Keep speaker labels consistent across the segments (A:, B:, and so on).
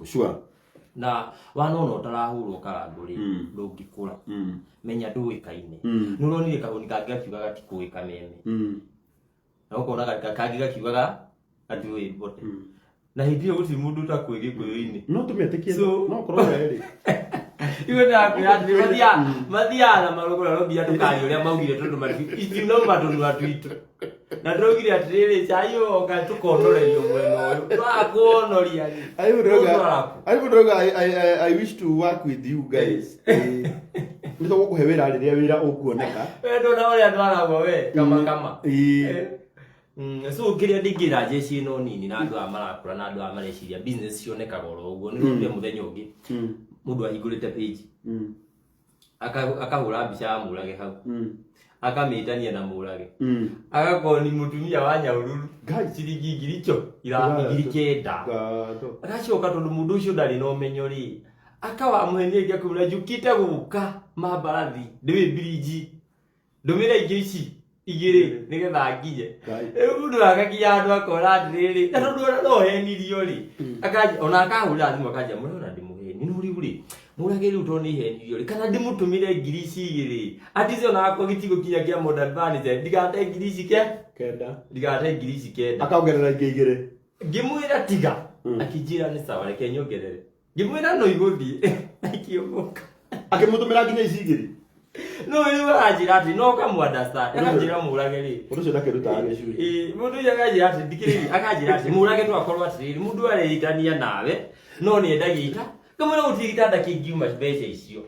A: maũndũ sure
B: na wanono tarahurwo karanguri ndungikura menya nduikaine nuronire kahuni kangi akiugaga tikuika meme na ukona kangi gakiugaga atui bote na hindi guti mundu ta kwigi kuyo-ini
A: no tumetekie no korwo eri
B: iwe na kwira mathia na marugura robia tukari uria maugire tondu mati ici no matundu atwitu na ndogire atiriri chayo oka tukonorerio mweno uyu twakuonoria ni
A: I wish to work with you guys nito gukuhe wira riria wira ukuoneka
B: ndo na uria twaragwo we kama so kiria ndingira jeshi no nini na andu amarakura na andu amareciria business cionekaga oro uguo ni rubia muthenya ungi mundu ahingurite page akahura mbica ya murage hau akamitania na murage agakoni mutumia wa Nyahururu ciringi ngiricho ngiri kenda agacoka tondu mundu ucio ndari no menyo ri akawa muhenie ngia kumura njukite guka mabarathi ndiwi bridge ndumira ingirici igire nigetha nginye mundu akagia andu akora atiriri na tondu no henirio ri akaja ona akahura thimu akaja murona ndimuheni ni uri murage riu to ni henirio ri kana ndimutumire ngirici igiri atize ona akwa gitigo kinya kia modern furniture ndigate ngirici kenda ndigate ngirici kenda
A: akaongerera igire
B: ngimwira tiga akijira ni sawa reke nyongerere ngimwira no iguthi akiomoka
A: akimutumira nginya igiri
B: no riu ajira ati no kamu understand akajira murage ri
A: undu cio ndakeruta gicuri
B: mundu yakajira ati ndikiriri akajira ati murage twakorwo atiriri mundu areitania nawe no ni endagia kamwe utigitanda kingiuma mbeca icio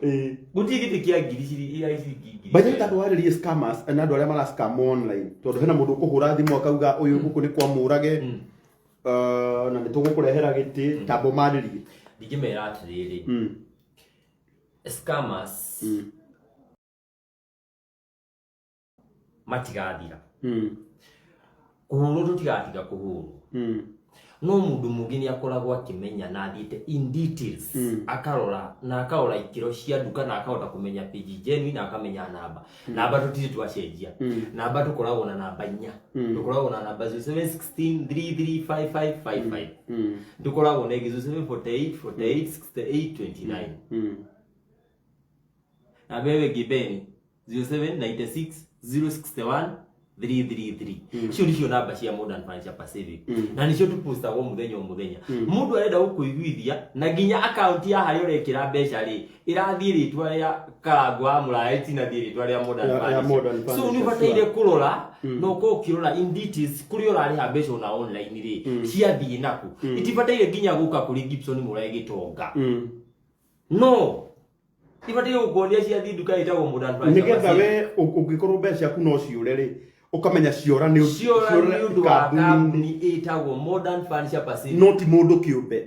B: gutigiti kia ngiriciri ira ici ngiri
A: bajeta twarĩrie scammers na andũ arĩa mara scam online tondu hena mũndũ ũkũhũra thimũ akauga ũyũ gũkũ nĩ kwa Mũrage na nĩ tũgũkũrehera gĩtĩ tambo marĩrie
B: ndingĩmera atiriri scammers matigathira kuhurwo tutigatiga kuhurwo no mundu mugini akoragwo akimenya na thiite in details akarora na akaora ikiro cia nduka na akahota kumenya page genuine na akamenya namba tutiri twacenjia namba tukoragwo na namba 4 tukoragwo na namba 0716335555 tukoragwo na 0748486829 na bebe gibeni 0796061333 cio nicio namba cia Modern Furniture Pacific na nicio tupostagwo muthenya mundu arenda gukuiguithia na nginya account ya haria urekira mbeca ri irathie ritwa ria Karangũ wa Mũraya tinathie ritwa ria Modern Furniture so ni bataire kurora no ko kirora in details kuri urariha mbeca na online ri ciathie naku itibataire nginya guka kuri Gibson Mũraya Gitonga no ibataire gukonia ciathie nduka itagwo Modern Furniture
A: nigetha we ungikorwo mbeca ciaku no ciure ri ukamenya ciora ni
B: undu wa kambuni itagwo Modern Furniture Pacific
A: not mundu kiumbe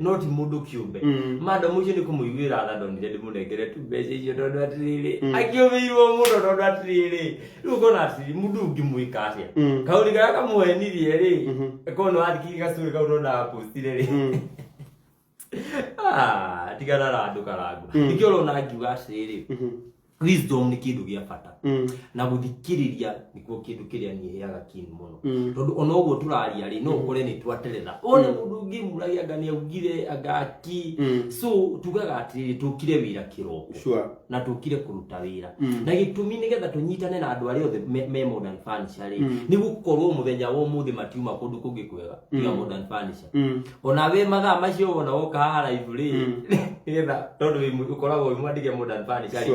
B: madam ucio ni kumuiguira tha ndonire ndimunengere tu mbeca icio tondu atiriri akiumirwo muno tondu atiriri riu kona atiri mundu ngimwika atia kauri karia kamuhenirie ri kono athikiri gacuri kau ndona postire ri tigana na andu Karangũ nikio rona ngiuga atiriri wisdom ni kindu gia bata na guthikiriria nikuo kindu kiria ni heaga kini muno tondu ona uguo turaria ri no ukore ni twaterera one mundu ungi Mũrage anga ni augire agaki so tugaga atiri tukire wira kiroko na tukire kuruta wira na gitumi nigetha tunyitane na andu aria othe me Modern Furniture ri ni gukorwo muthenya wa umuthi matiuma kundu kungi kwega ya Modern Furniture ona we mathaa macio ona woka haha live ri nigetha tondu we ukoragwo mwandike Modern Furniture ri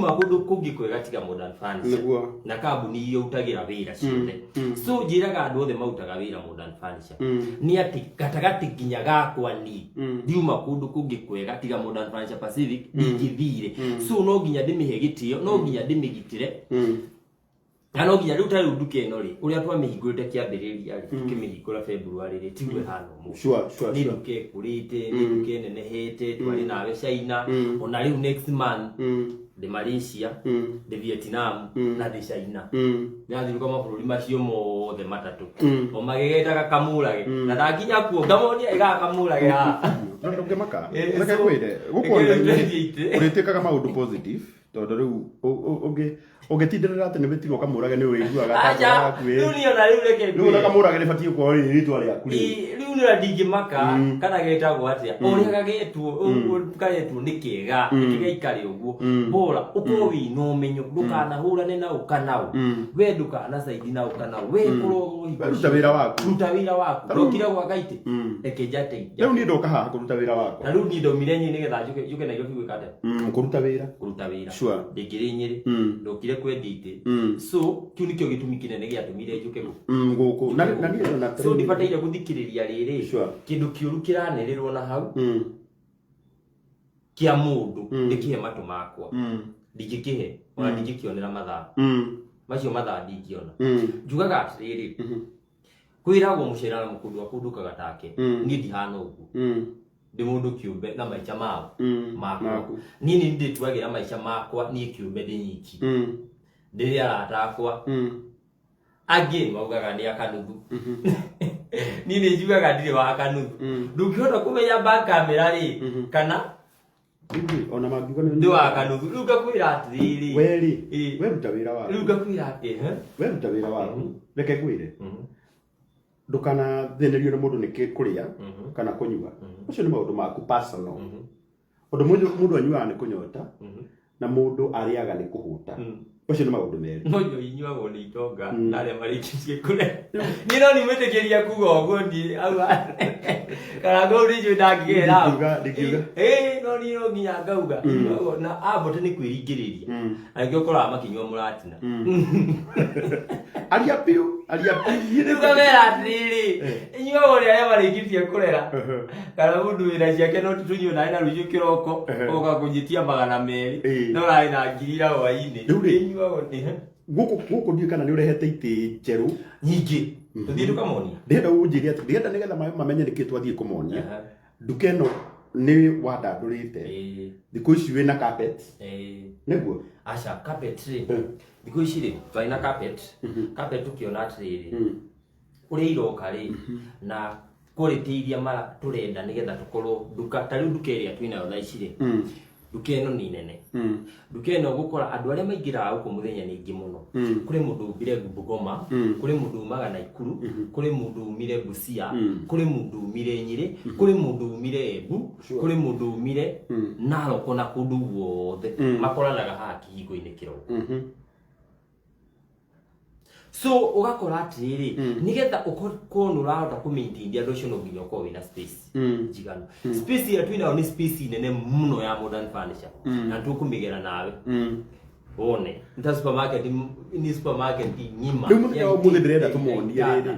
B: makundu kungi kwega tiga Modern Furniture na kambuni iyo utagira wira ciothe so njiraga andu othe mautaga wira Modern Furniture ni ati gatagati nginya gakwa ni ndiuma kundu kungi kwega tiga Modern Furniture Pacific ingithire so no nginya ndimihe gitio no nginya ndimigitire no nginya riu tari nduke ino ri uria twamihingurite kiambiriria ri tukimihingura February ri tigwe hano mu ni nduke kurite ni nduke nenehete twari nawe China ona riu next month de Malaysia de Vietnam na de China nyathi ruka mabũrũri macio mothe matatu o magegetaga Kamũrage na ndakinya kuo ngamonia Kamũrage ha
A: ndoke maka reke kwire gukorwo uritiĩkaga maũndũ positive tondu riu ungitindirira ati ni bitirwo kamurage ni uiguaga
B: aja riu ni ona riu reke
A: riu na kamurage ni batie kwa ritwa riaku
B: riu ni ndingimaka kana getagwo atia uria gagetwo ni kiega kigaikare uguo bora uko wina umenyo ndukanahurane na ukanau we ndukana saidi na ukanau we kurwo
A: ruta wira waku
B: ndokire gwa gaiti ekejateithia
A: riu ni ndoka haha kuruta wira wakwa
B: na riu ni ndomire nyi nigetha njuke na igoti gwika
A: kuruta wira
B: sure ndingire nyiri ndokire kwendia ite so kiu nikio gitumi kinene giatumire njuke
A: guku na ni na
B: so ndibataire guthikiriria riri kindu kiuru kiranerirwo na hau kia mundu ndikihe matu makwa ndigikihe ona ndigikionera mathaa macio mathaa ndingiona njugaga atiriri kwiragwo mucera na mukundu akundukaga take ni ndihana uguo ndi mundu kiumbe na maica mao makwa nini ndituagira maica makwa ni kiumbe ndi nyiki ndiri aratakwa again maugaga ni akanuthu nini njugaga ndiri wa akanuthu ndukihota kumenya back camera ri kana
A: ona magigo ni
B: ndo akanuthu ruka kwira atiriri
A: weri we ruta wira waku
B: ruka kwira ati
A: we ruta wira waku reke kwire ndukana thenerio na mundu nikikuria kana kunyua ucio ni maundu maku personal undu mundu anyuaga ni kunyota na mundu ariaga ni kuhuta ucio ni maundu meri
B: moyo inyuagwo ni itonga nare marikitie kure ni no ni mwetekeria kuga uguo ndi au kana go ri ndangigera no ni no nginya ngauga na abote ni kwiringiriria angio kora makinywa muratina
A: aria piu
B: ndugavera atiriri inyuagwo ri aria marikitie kurera kana mundu wina ciake no tunywe nae na ruju kiroko oga kunyitia 200 no rai na ngirira hwaini
A: guku ndio kana ni urehete iti njeru
B: nyingi tuthie tukamonia
A: ndenda unjirie ati ndenda nigetha mamenye niki twathie kumonia ndukeno ni wadandurite thiku ici wina carpet niguo
B: acha carpet thiku ici ri twaina carpet ukiona atiriri uri iroka ri na quality iria mara turenda nigetha tukorwo duka tari duka iria twina thaa ici ri duka ino ni nene duka ino gukora andu aria maingira uko muthenya ni ingi muno kuri mundu umbire Bungoma kuri mundu umaga na Ikuru kuri mundu umire Busia kuri mundu umire Nyiri kuri mundu umire Embu kuri mundu umire Narok na kundu guothe makoranaga haha kihingo-ini kiroko so ugakora atiriri nigetha ukorwo urahota kumaintain andu acio no nginya ukorwo wina space njiganu space ya twina ni space nene muno ya modern furniture na tukumigera nawe one nta supermarket nyima
A: ndio mundu ndirenda tumuonie riri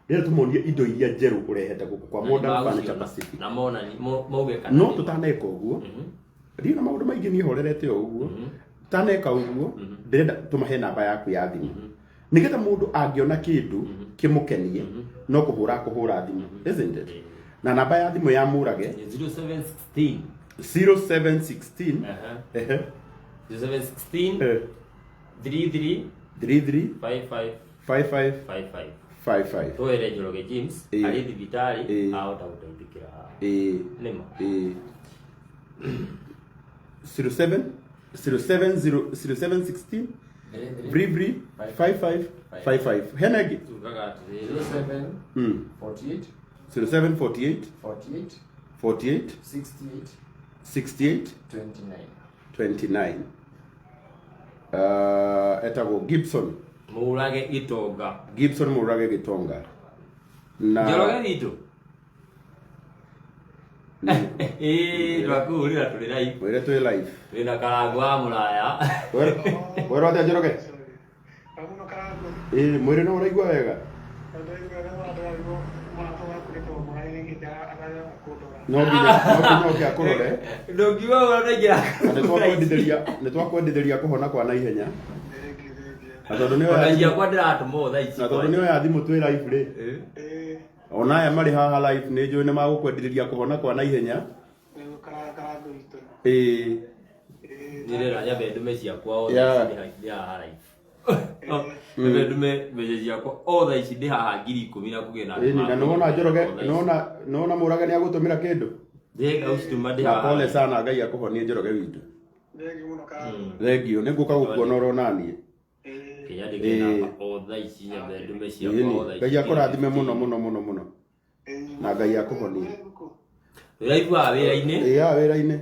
A: ndirenda tumuonie indo iria njeru urehete guku kwa modern furniture Pacific
B: na mona ni mauge kana
A: no tutaneka uguo ndio na maundu maingi ni horerete uguo tutaneka uguo ndirenda tumahe namba yaku ya thimu nigetha mundu angiona kindu kimukenie no kuhura thimu isn't it na namba ya thimu ya Murage 0716
B: 0716 33 55 toere Njoroge James ali thibitari aota gutaithikira nima
A: 0716 Bribri 55 henagi 0748 68 29 etago Gibson
B: Murage
A: Gitonga na
B: Njoroge witu twakurira tuli live
A: wira tuli live
B: wina karangu wa muraya
A: wira ate Njoroge mwire no uraigua wega no nginya kurore
B: ndongiwa unaingira
A: ne twakwendithĩria kuhona kwa naihenya na tondu niwe
B: ya kwadra atumo thaa ici
A: na tondu niwe athimu twi live ri ona aya mari haha live ni njui ni magukwendithĩria kuhona kwa naihenya
B: ndirera nyabe ndume ciakwa o thaa ici haha live ndume mbeca ciakwa o thaa ici ndi haha 10,000 na kugena
A: na nona Njoroge nona Murage ni agutumira kindu
B: ndega ucituma ndi
A: haha pole sana Ngai akuhonie Njoroge witu Thengio nĩ ngũka gũkuona ũronanie. Ngai akũrathime mũno na Ngai akũhonie.
B: Ndĩraigua wĩra-inĩ?
A: Wĩra-inĩ.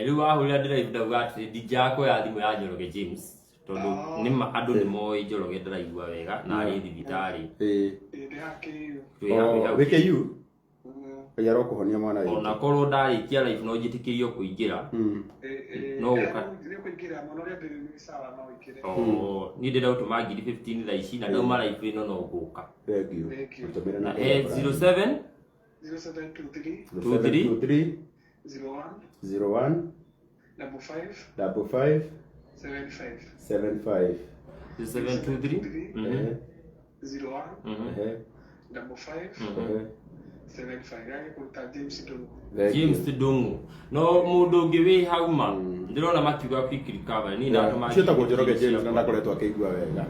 B: Rĩu wahũrĩra ndĩraivu ndauga atĩ ndingĩakuoya thimũ ya Njoroge James tondũ nĩma andũ nĩmoĩ Njoroge ndĩraigua wega na arĩ thibitarĩ.
A: Wĩkĩu? Ngai arokũhonia mwana witũ.
B: Ona korwo ndarĩkia live no njĩtĩkĩrio kũingĩra. No gũka. Niĩ ndĩraũtũma ngiri 15 thaa ici na ndauma live ĩno no ngũka.
A: Thengio.
B: 07 23 01 55 75 0723 James Ndungu. No mũndũ ũngĩ wĩ hauma ndĩrona makiuga quick recovery ni ndatũma
A: ciĩtagwo Njoroge James na ndakoretwo akĩigua wega.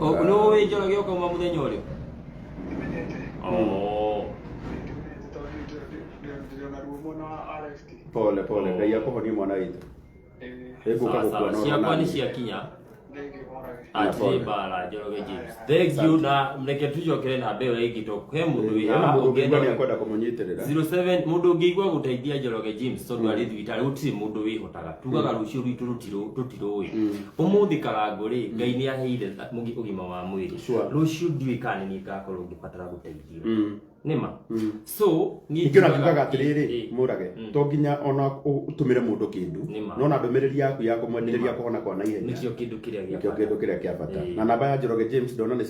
B: No wĩ Njoroge ũkauma mũthenya ũrĩkũ?
A: Pole Ngai akũhonie mwana witũ.
B: Ciakwa nĩ ciakinya. Atĩ bara Njoroge James. Thank you na mreke tujokere na mbeo ĩngĩ he mũndũ wĩ haha
A: ũngĩenda kwenda kũmũnyitĩrĩra.
B: 07 mũndũ ũngĩigua gũteithia Njoroge James tondũ arĩ thibitarĩ gũtirĩ mũndũ wĩhotaga. Tugaga rũciũ rwitũ tũtirũĩ. Ũmũthĩ Karangũ rĩ Ngai nĩ aheire ũgima wa mwĩrĩ. Rũciũ ndiũĩ kana nĩ ngakorwo ngĩbatara gũteithio. Nĩma. So
A: ingĩona tugaga atĩrĩrĩ mũrage to nginya ona ũtũmĩre mũndũ kĩndũ no na ndũmĩrĩri yaku ya kũmwendereria kũhona kwa naihenya
B: nĩkĩo kĩndũ
A: kĩrĩa kĩa bata. Na namba ya Njoroge James ndona nĩ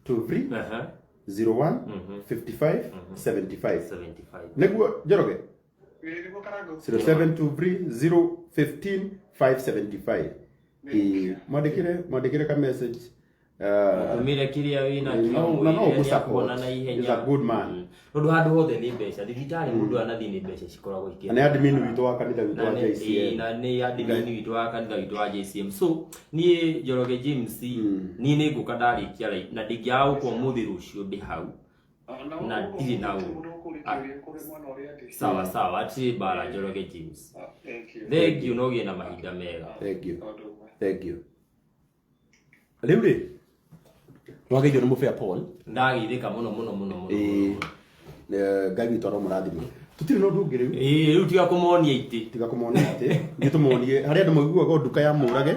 A: 0723 01 55 75 nĩguo Njoroge 0723 015 575 mwandĩkĩre ka message
B: tumire kiria wina kuona na ihenya.
A: He's a good man.
B: Tondu handu hothe ni mbeca thibitarĩ mundu anathi ni mbeca cikoragwo ikĩra.
A: Na admin witũ wa kanitha witũ wa JCM.
B: Na ni admin witũ wa kanitha witũ wa JCM. So niĩ Njoroge James niĩ nĩ ngũka ndarĩkia live na ndingĩaga gũkwo mũthĩ rũciũ ndĩ hau. Na ndirĩ na sawa atirĩ bara Njoroge James. Thank you no gĩe na mahinda mega.
A: Thank you. Rĩu rĩ Nwageithio nĩ mũbĩa Paul.
B: Ndagĩthĩka mũno.
A: Ngai witũ aromũrathime. Tutirĩ na ũndũ ũngĩ rĩu.
B: Rĩu tiga kũmonia itĩ.
A: Nĩ tũmonie harĩa andũ maiguaga nduka ya Mũrage.